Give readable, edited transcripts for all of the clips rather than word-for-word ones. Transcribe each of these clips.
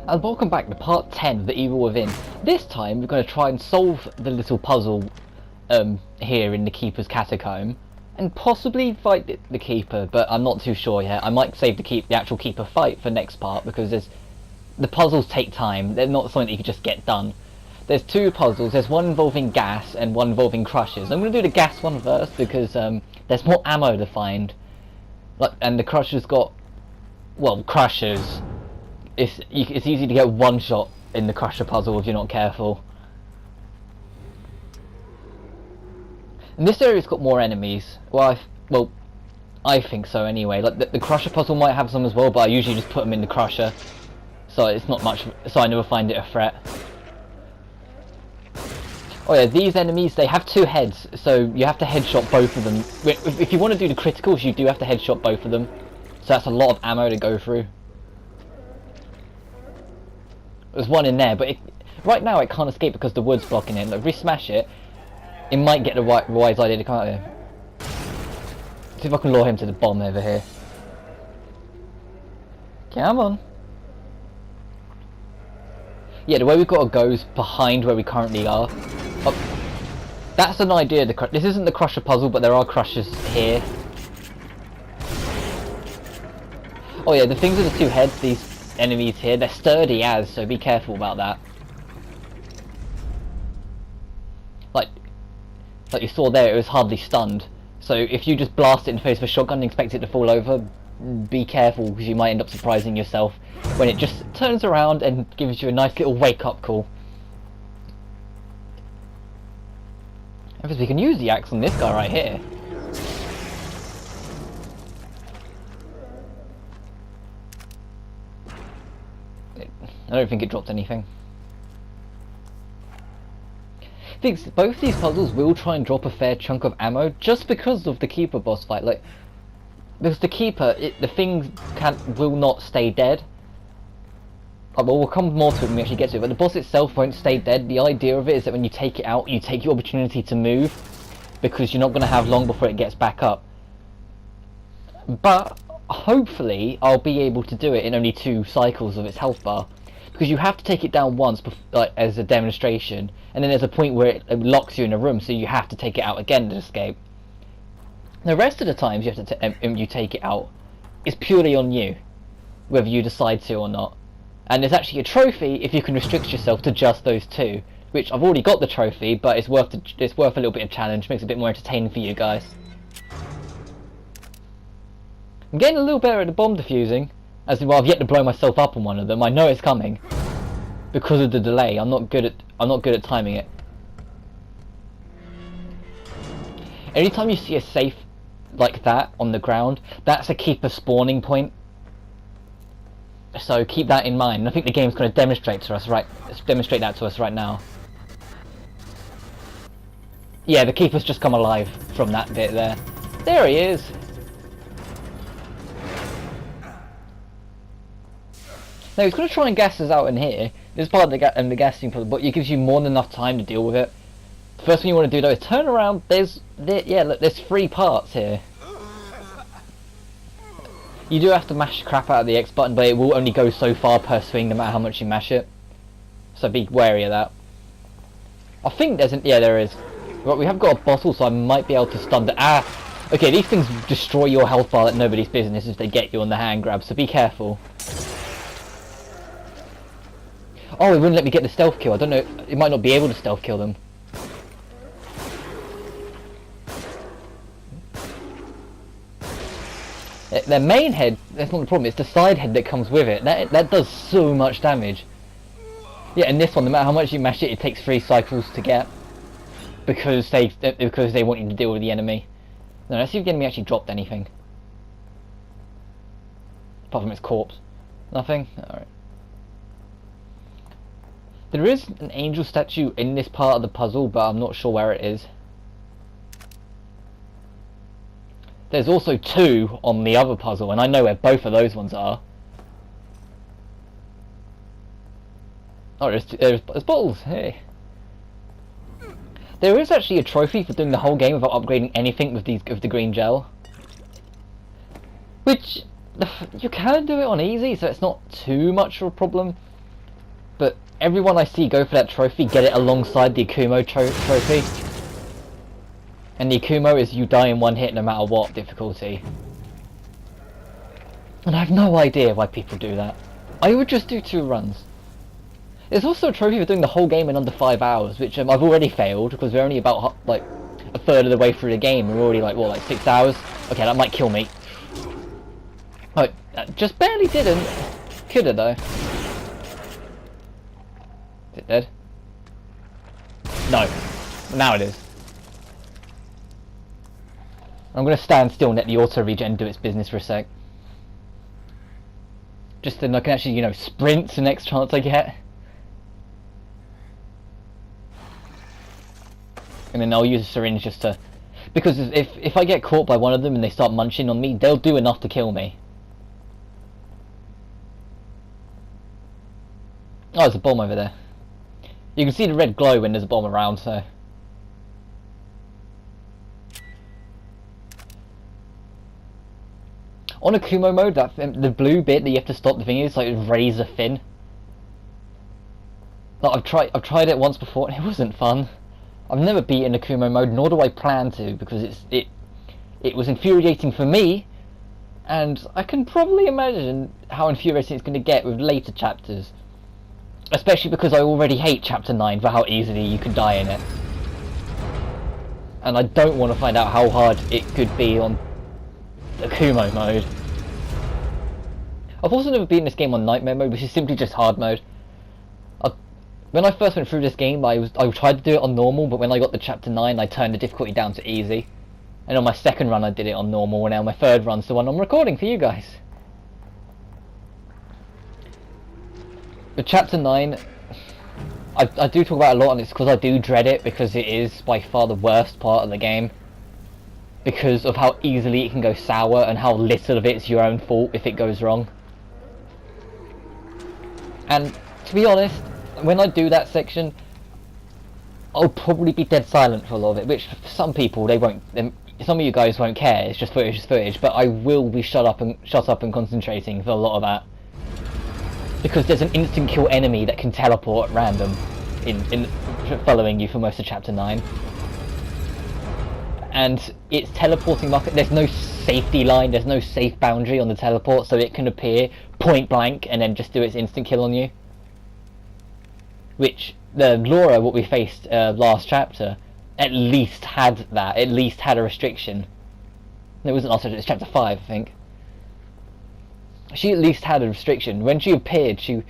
And welcome back to part 10 of The Evil Within. This time we're going to try and solve the little puzzle here in the Keeper's Catacomb. And possibly fight the Keeper, but I'm not too sure yet. I might save the actual Keeper fight for next part, because the puzzles take time. They're not something that you can just get done. There's two puzzles. There's one involving gas and one involving crushers. I'm going to do the gas one first, because there's more ammo to find. And the crushers got... well, crushers. It's easy to get one shot in the crusher puzzle if you're not careful. And this area's got more enemies. Well, I think so anyway. Like the crusher puzzle might have some as well, but I usually just put them in the crusher, so it's not much. So I never find it a threat. Oh yeah, these enemies, they have two heads, so you have to headshot both of them. If you want to do the criticals, you do have to headshot both of them. So that's a lot of ammo to go through. There's one in there, but right now it can't escape because the wood's blocking it. Like, if we smash it, it might get the wise idea to come out here. See if I can lure him to the bomb over here. Come on. Yeah, the way we've got to go is behind where we currently are. Oh, that's an idea. This isn't the crusher puzzle, but there are crushers here. Oh yeah, the things with the two heads, these enemies here, they're sturdy as, so be careful about that. Like you saw there, it was hardly stunned. So if you just blast it in the face with a shotgun and expect it to fall over, be careful, because you might end up surprising yourself when it just turns around and gives you a nice little wake-up call. Because we can use the axe on this guy right here. I don't think it dropped anything. I think both these puzzles will try and drop a fair chunk of ammo just because of the Keeper boss fight. Like, because the Keeper, the thing will not stay dead. Well, we'll come more to it when we actually get to it, but the boss itself won't stay dead. The idea of it is that when you take it out, you take your opportunity to move, because you're not going to have long before it gets back up. But hopefully I'll be able to do it in only 2 cycles of its health bar. Because you have to take it down once, like, as a demonstration, and then there's a point where it locks you in a room, so you have to take it out again to escape. The rest of the times you have to you take it out is purely on you, whether you decide to or not. And there's actually a trophy if you can restrict yourself to just those 2, which I've already got the trophy, but it's worth a little bit of challenge, makes it a bit more entertaining for you guys. I'm getting a little better at the bomb defusing. As well, I've yet to blow myself up on one of them. I know it's coming because of the delay. I'm not good at timing it. Anytime you see a safe like that on the ground, that's a Keeper spawning point. So keep that in mind. I think the game's going to demonstrate that to us right now. Yeah, the Keeper's just come alive from that bit there. There he is. Now he's going to try and gas us out in here. This is part of the gassing puzzle, but it gives you more than enough time to deal with it. The first thing you want to do though is turn around. Yeah, look, there's 3 parts here. You do have to mash the crap out of the X button, but it will only go so far per swing, no matter how much you mash it. So be wary of that. I think there is. Right, we have got a bottle, so I might be able to stun the... Okay, these things destroy your health bar like nobody's business if they get you on the hand grab, so be careful. Oh, it wouldn't let me get the stealth kill. I don't know. It might not be able to stealth kill them. Their main head, that's not the problem. It's the side head that comes with it. That does so much damage. Yeah, and this one, no matter how much you mash it, it takes 3 cycles to get. Because they want you to deal with the enemy. No, let's see if the enemy actually dropped anything. Apart from its corpse. Nothing? Alright. There is an angel statue in this part of the puzzle, but I'm not sure where it is. There's also 2 on the other puzzle, and I know where both of those ones are. Oh, there's bottles, hey. There is actually a trophy for doing the whole game without upgrading anything with the green gel. Which, you can do it on easy, so it's not too much of a problem. But everyone I see go for that trophy get it alongside the Akumo trophy. And the Akumo is you die in one hit no matter what difficulty. And I have no idea why people do that. I would just do 2 runs. There's also a trophy for doing the whole game in under 5 hours, which I've already failed because we're only about like a third of the way through the game. We're already like, what, like 6 hours? Okay, that might kill me. Oh, just barely didn't. Coulda though. Is it dead? No. Now it is. I'm gonna stand still and let the auto regen do its business for a sec. Just then I can actually, you know, sprint the next chance I get. And then I'll use a syringe just to... Because if I get caught by one of them and they start munching on me, they'll do enough to kill me. Oh, there's a bomb over there. You can see the red glow when there's a bomb around, so... On Akumo mode, the blue bit that you have to stop the thing is like razor thin. Like I've tried it once before and it wasn't fun. I've never beaten Akumo mode, nor do I plan to, because it was infuriating for me, and I can probably imagine how infuriating it's going to get with later chapters. Especially because I already hate chapter 9 for how easily you can die in it. And I don't want to find out how hard it could be on Akumo mode. I've also never beaten this game on Nightmare mode, which is simply just hard mode. When I first went through this game, I tried to do it on normal, but when I got to chapter 9, I turned the difficulty down to easy. And on my second run, I did it on normal, and now my third run's the one I'm recording for you guys. But chapter 9, I do talk about it a lot, and it's because I do dread it, because it is by far the worst part of the game. Because of how easily it can go sour, and how little of it's your own fault if it goes wrong. And, to be honest, when I do that section, I'll probably be dead silent for a lot of it, which for some people they won't. Some of you guys won't care. It's just footage. But I will be shut up and concentrating for a lot of that, because there's an instant kill enemy that can teleport at random, in following you for most of chapter 9. And it's teleporting market. There's no safety line. There's no safe boundary on the teleport, so it can appear point blank and then just do its instant kill on you. Which, the Laura, what we faced last chapter, at least had that, at least had a restriction. No, it wasn't last chapter, it was chapter 5, I think. She at least had a restriction. When she appeared, she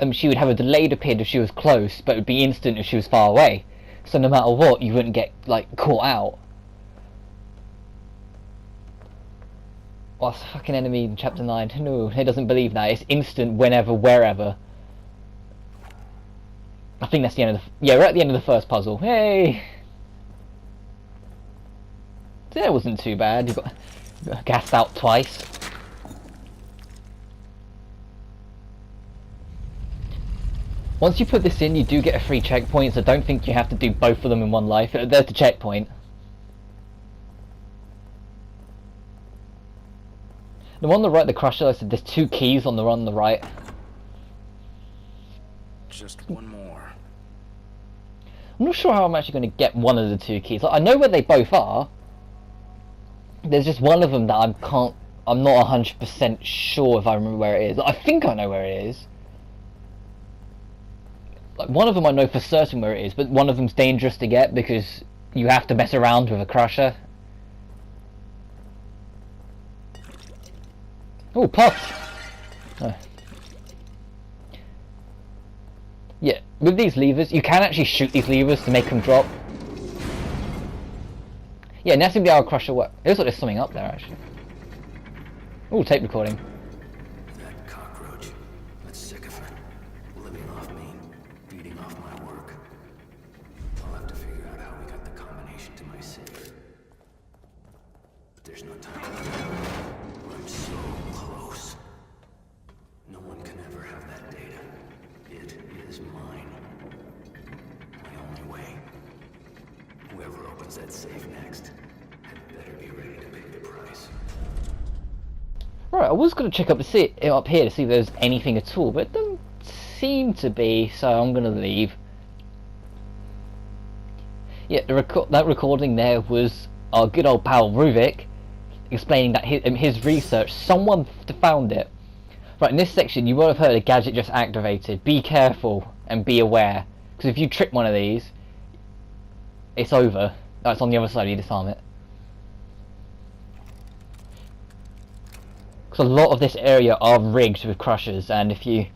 would have a delayed appeared if she was close, but it would be instant if she was far away. So no matter what, you wouldn't get, like, caught out. Oh, it's a fucking enemy in chapter 9. No, it doesn't believe that. It's instant whenever, wherever. I think that's the end of the... Yeah, we're at the end of the first puzzle. Hey! That wasn't too bad. You got gassed out twice. Once you put this in, you do get a free checkpoint, so don't think you have to do both of them in one life. There's the checkpoint. The one on the right, the crusher, I said there's 2 keys on the one on the right. Just one more. I'm not sure how I'm actually going to get one of the 2 keys. I know where they both are. There's just one of them that I'm not 100% sure if I remember where it is. I think I know where it is. Like, one of them I know for certain where it is, but one of them's dangerous to get because you have to mess around with a crusher. Oh, pots! Oh. Yeah, with these levers, you can actually shoot these levers to make them drop. Yeah, and that's simply how a crusher works. It looks like there's something up there, actually. Oh, tape recording. That cockroach. That sycophant. Living off me. Feeding off my work. I'll have to figure out how we got the combination to my safe. But there's no time. I'm so close. No one can ever have that data. It is mine. My only way. Whoever opens that safe next had better be ready to pay the price. Right, I was going to check up here to see if there's anything at all, but it doesn't seem to be, so I'm gonna leave. Yeah, that recording there was our good old pal Ruvik explaining that his research, someone found it. Right, in this section you will have heard a gadget just activated. Be careful and be aware, because if you trip one of these, it's over. Oh, it's on the other side, you disarm it. Because a lot of this area are rigged with crushers, and if you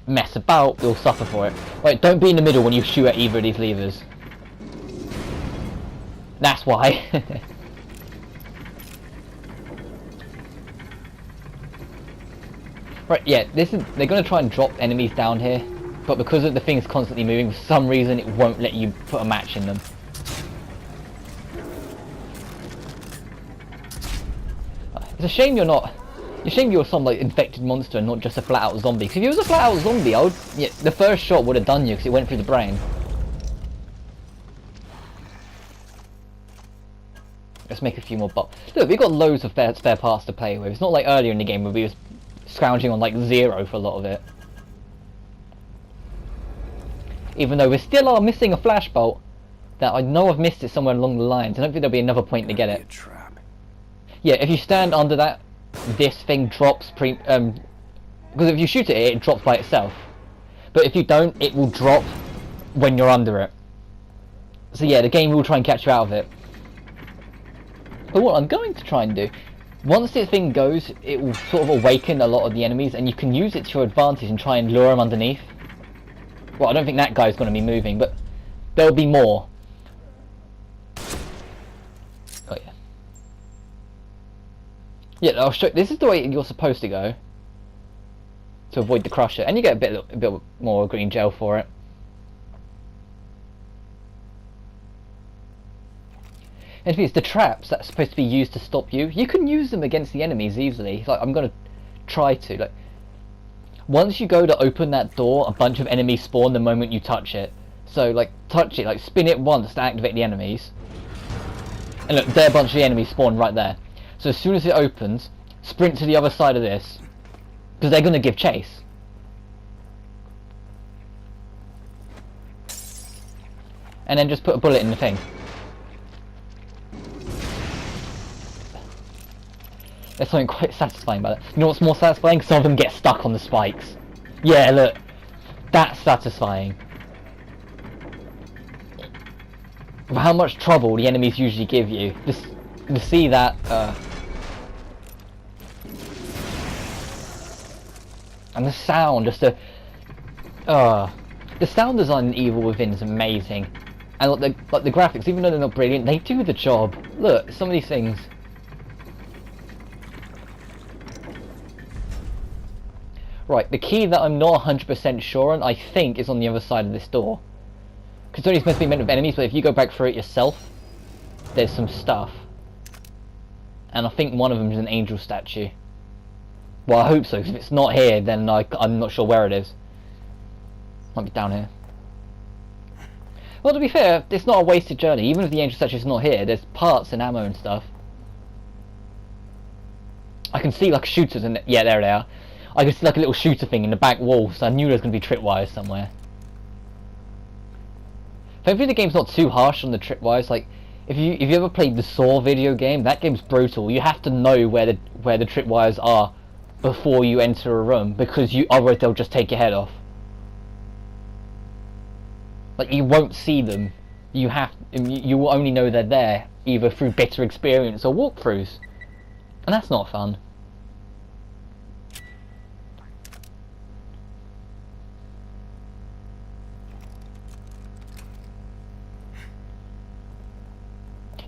mess about, you'll suffer for it. Right, don't be in the middle when you shoot at either of these levers. That's why. Right, yeah, they're going to try and drop enemies down here, but because of the thing's constantly moving, for some reason it won't let you put a match in them. It's a shame you're some like infected monster and not just a flat out zombie. Because if you was a flat out zombie, the first shot would have done you because it went through the brain. Let's make a few more bots. Look, we've got loads of spare parts to play with. It's not like earlier in the game where we was scrounging on like 0 for a lot of it. Even though we still are missing a flashbolt that I know I've missed it somewhere along the lines. I don't think there'll be another point to get it. Yeah, if you stand under that, this thing drops because if you shoot it drops by itself. But if you don't, it will drop when you're under it. So yeah, the game will try and catch you out of it. But what I'm going to try and do, once this thing goes, it will sort of awaken a lot of the enemies, and you can use it to your advantage and try and lure them underneath. Well, I don't think that guy's going to be moving, but there'll be more. Oh yeah. Yeah, I'll show. This is the way you're supposed to go to avoid the crusher, and you get a bit more green gel for it. And it's the traps that's supposed to be used to stop you. You can use them against the enemies easily. Like I'm gonna try to. Like once you go to open that door, a bunch of enemies spawn the moment you touch it. So like touch it, like spin it once to activate the enemies. And look, there a bunch of the enemies spawn right there. So as soon as it opens, sprint to the other side of this, because they're gonna give chase. And then just put a bullet in the thing. There's something quite satisfying about it. You know what's more satisfying? Some of them get stuck on the spikes. Yeah, look. That's satisfying. For how much trouble the enemies usually give you. Just to see that, and the sound, just the sound design in Evil Within is amazing. And like the graphics, even though they're not brilliant, they do the job. Look, some of these things. Right, the key that I'm not 100% sure on, I think, is on the other side of this door. Because it's only supposed to be meant with enemies, but if you go back through it yourself, there's some stuff. And I think one of them is an angel statue. Well, I hope so, because if it's not here, then I'm not sure where it is. Might be down here. Well, to be fair, it's not a wasted journey. Even if the angel statue is not here, there's parts and ammo and stuff. I can see like shooters in it. Yeah, there they are. I could see like a little shooter thing in the back wall, so I knew there was going to be tripwires somewhere. Hopefully the game's not too harsh on the tripwires. Like, if you ever played the Saw video game, that game's brutal. You have to know where the tripwires are before you enter a room, because otherwise they'll just take your head off. Like, you won't see them. You will only know they're there either through bitter experience or walkthroughs, and that's not fun.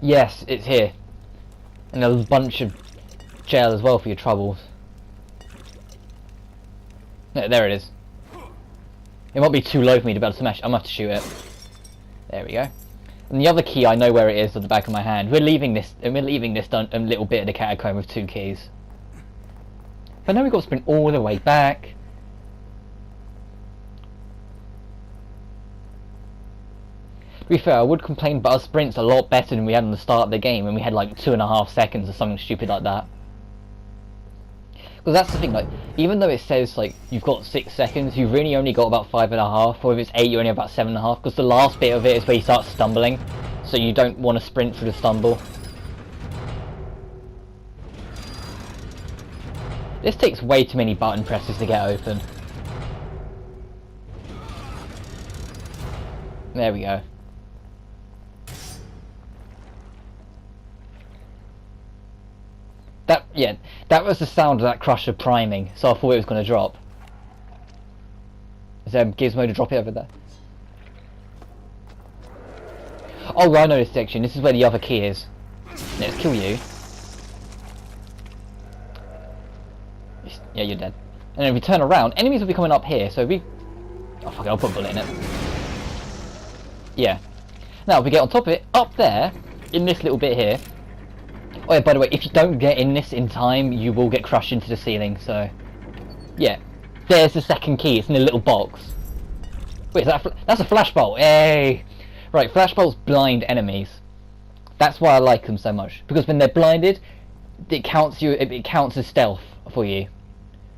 Yes, it's here. And there's a bunch of gel as well for your troubles. Yeah, there it is. It might be too low for me to be able to smash. I'm gonna have to shoot it. There we go. And the other key, I know where it is at the back of my hand. We're leaving this little bit of the catacomb with 2 keys. But now we've got to sprint all the way back. To be fair, I would complain, but our sprint's a lot better than we had on the start of the game when we had like 2.5 seconds or something stupid like that. Because that's the thing, like, even though it says, like, you've got 6 seconds, you've really only got about 5.5, or if it's 8, you only have about 7.5, because the last bit of it is where you start stumbling, so you don't want to sprint through the stumble. This takes way too many button presses to get open. There we go. That was the sound of that crusher priming, so I thought it was going to drop. Is there a gizmo to drop it over there? Oh, I know this section. This is where the other key is. Let's kill you. Yeah, you're dead. And then if we turn around, enemies will be coming up here, so we... Oh, fuck it, I'll put a bullet in it. Yeah. Now, if we get on top of it, up there, in this little bit here... Oh yeah, by the way, if you don't get in this in time, you will get crushed into the ceiling, so... Yeah. There's the second key, it's in a little box. Wait, is that that's a flashbolt, hey! Right, flashbolts blind enemies. That's why I like them so much. Because when they're blinded, it counts as stealth for you.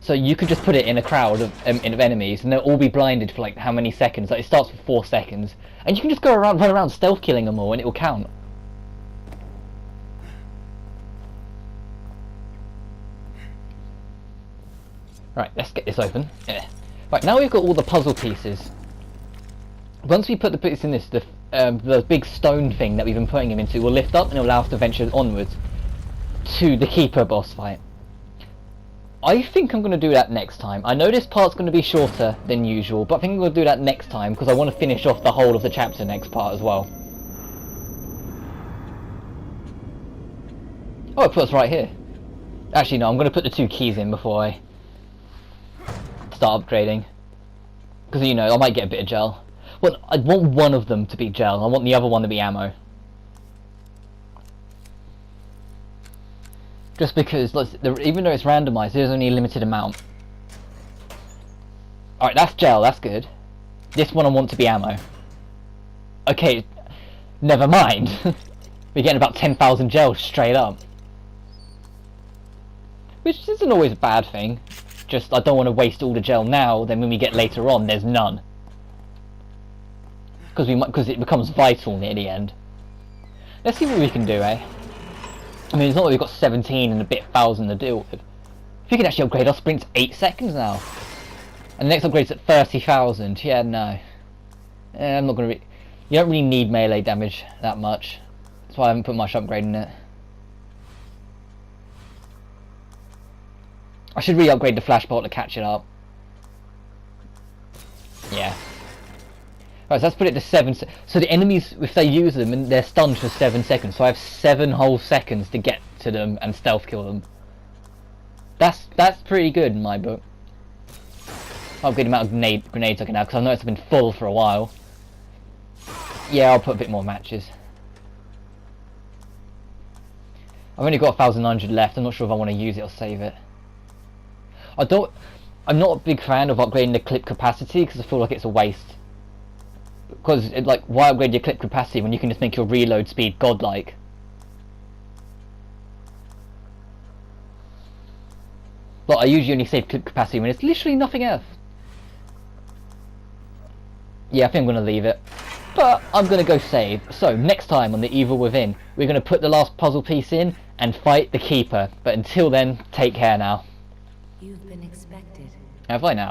So you could just put it in a crowd of enemies, and they'll all be blinded for like how many seconds? Like it starts with 4 seconds, and you can just run around stealth killing them all, and it will count. Right, let's get this open. Yeah. Right, now we've got all the puzzle pieces. Once we put the bits in this, the big stone thing that we've been putting him into will lift up, and it will allow us to venture onwards to the Keeper boss fight. I think I'm going to do that next time. I know this part's going to be shorter than usual, but I think I'm going to do that next time because I want to finish off the whole of the chapter next part as well. Oh, it puts us right here. Actually, no, I'm going to put the 2 keys in before I start upgrading. Because, you know, I might get a bit of gel. Well, I want one of them to be gel, I want the other one to be ammo. Just because, even though it's randomised, there's only a limited amount. Alright, that's gel, that's good. This one I want to be ammo. Okay, never mind. We're getting about 10,000 gel straight up. Which isn't always a bad thing. Just, I don't want to waste all the gel now, then when we get later on, there's none. Because it becomes vital near the end. Let's see what we can do, eh? I mean, it's not that we've got 17 and a bit thousand to deal with. If we can actually upgrade our sprint to 8 seconds now. And the next upgrade's at 30,000. Yeah, no. I'm not going to... You don't really need melee damage that much. That's why I haven't put much upgrade in it. I should re-upgrade the flashbolt to catch it up. Yeah. Right, so let's put it to 7 so the enemies, if they use them, and they're stunned for 7 seconds, so I have 7 whole seconds to get to them and stealth kill them. That's pretty good in my book. I'll get the amount of grenades I can have, because I know it's been full for a while. Yeah, I'll put a bit more matches. I've only got 1,900 left, I'm not sure if I want to use it or save it. I'm not a big fan of upgrading the clip capacity, because I feel like it's a waste. Because, like, why upgrade your clip capacity when you can just make your reload speed godlike? But I usually only save clip capacity when it's literally nothing else. Yeah, I think I'm going to leave it. But I'm going to go save. So, next time on The Evil Within, we're going to put the last puzzle piece in and fight the Keeper. But until then, take care now. You've been expected. Have I now?